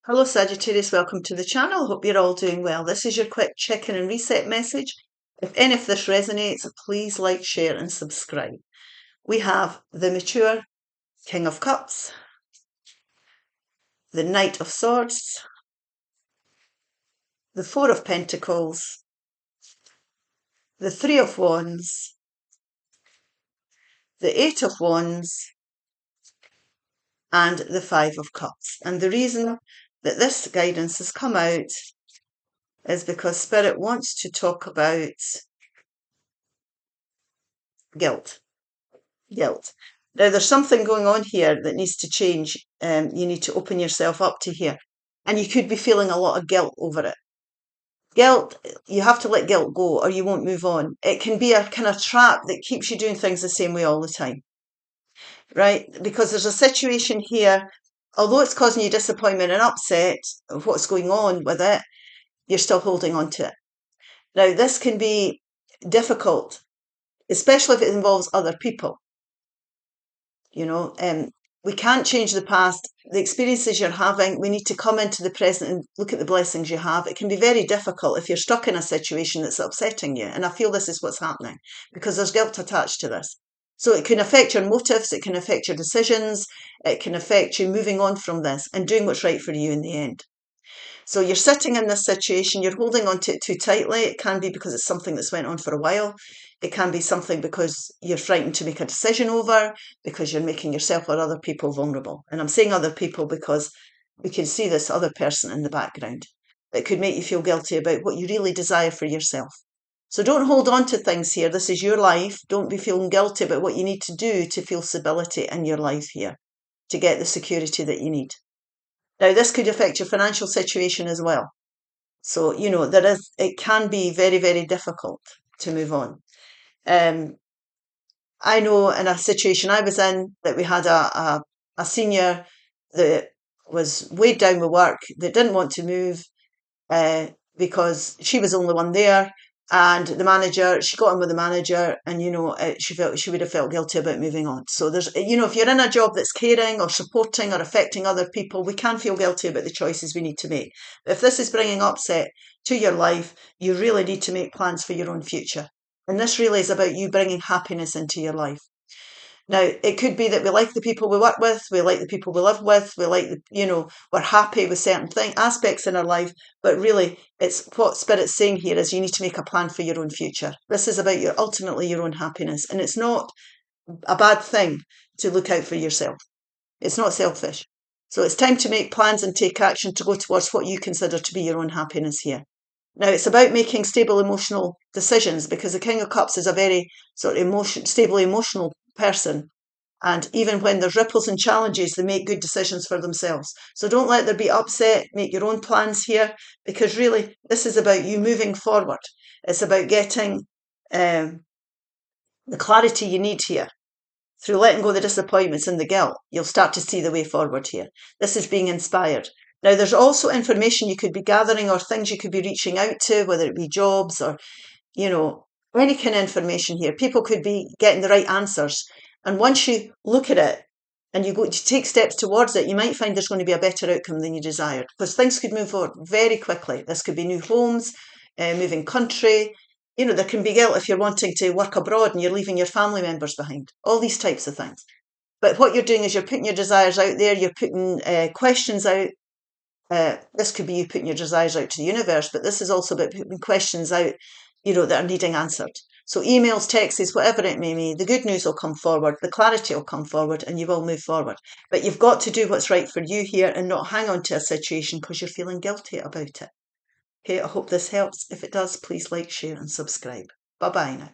Hello Sagittarius, welcome to the channel. Hope you're all doing well. This is your quick check-in and reset message. If any of this resonates, please like, share and subscribe. We have the mature King of Cups, the Knight of Swords, the Four of Pentacles, the Three of Wands, the Eight of Wands and the Five of Cups. And the reason that this guidance has come out is because Spirit wants to talk about guilt. Guilt. Now, there's something going on here that needs to change. You need to open yourself up to here. And you could be feeling a lot of guilt over it. Guilt, you have to let guilt go or you won't move on. It can be a kind of trap that keeps you doing things the same way all the time. Right? Because there's a situation here, although it's causing you disappointment and upset of what's going on with it, you're still holding on to it. Now, this can be difficult, especially if it involves other people. You know, we can't change the past. The experiences you're having, we need to come into the present and look at the blessings you have. It can be very difficult if you're stuck in a situation that's upsetting you. And I feel this is what's happening because there's guilt attached to this. So it can affect your motives, it can affect your decisions, it can affect you moving on from this and doing what's right for you in the end. So you're sitting in this situation, you're holding on to it too tightly. It can be because it's something that's went on for a while. It can be something because you're frightened to make a decision over, because you're making yourself or other people vulnerable. And I'm saying other people because we can see this other person in the background. It could make you feel guilty about what you really desire for yourself. So don't hold on to things here. This is your life. Don't be feeling guilty about what you need to do to feel stability in your life here, to get the security that you need. Now, this could affect your financial situation as well. So, you know, it can be very, very difficult to move on. I know in a situation I was in that we had a senior that was weighed down with work, that didn't want to move because she was the only one there. And the manager, she got in with the manager and, you know, she would have felt guilty about moving on. So there's, you know, if you're in a job that's caring or supporting or affecting other people, we can feel guilty about the choices we need to make. But if this is bringing upset to your life, you really need to make plans for your own future. And this really is about you bringing happiness into your life. Now, it could be that we like the people we work with, we like the people we live with, we like, we're happy with certain aspects in our life, but really it's what Spirit's saying here is you need to make a plan for your own future. This is about ultimately your own happiness, and it's not a bad thing to look out for yourself. It's not selfish. So it's time to make plans and take action to go towards what you consider to be your own happiness here. Now, it's about making stable emotional decisions because the King of Cups is a very sort of stable emotional person. And even when there's ripples and challenges, they make good decisions for themselves. So don't let there be upset. Make your own plans here because really this is about you moving forward. It's about getting the clarity you need here. Through letting go of the disappointments and the guilt, you'll start to see the way forward here. This is being inspired. Now, there's also information you could be gathering or things you could be reaching out to, whether it be jobs or, any kind of information here. People could be getting the right answers. And once you look at it and you take steps towards it, you might find there's going to be a better outcome than you desired because things could move forward very quickly. This could be new homes, moving country. There can be guilt if you're wanting to work abroad and you're leaving your family members behind. All these types of things. But what you're doing is you're putting your desires out there. You're putting questions out. This could be you putting your desires out to the universe, but this is also about putting questions out, that are needing answered. So emails, texts, whatever it may be, the good news will come forward, the clarity will come forward, and you will move forward. But you've got to do what's right for you here and not hang on to a situation because you're feeling guilty about it. Okay, I hope this helps. If it does, please like, share, and subscribe. Bye-bye now.